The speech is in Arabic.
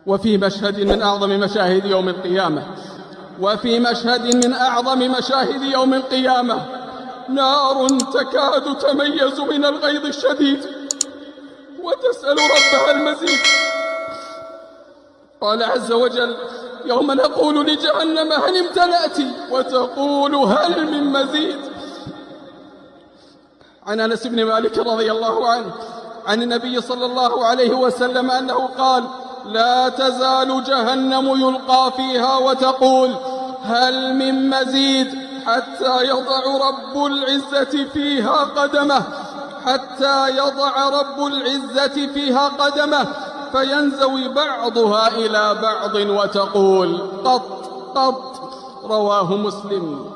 وفي مشهد من أعظم مشاهد يوم القيامة نار تكاد تميز من الغيظ الشديد وتسأل ربها المزيد. قال عز وجل: يوم نقول لجهنم هل امتلأت وتقول هل من مزيد. عن أنس بن مالك رضي الله عنه عن النبي صلى الله عليه وسلم أنه قال: لا تزال جهنم يلقى فيها وتقول هل من مزيد حتى يضع رب العزة فيها قدمه فينزوي بعضها إلى بعض وتقول قط قط. رواه مسلم.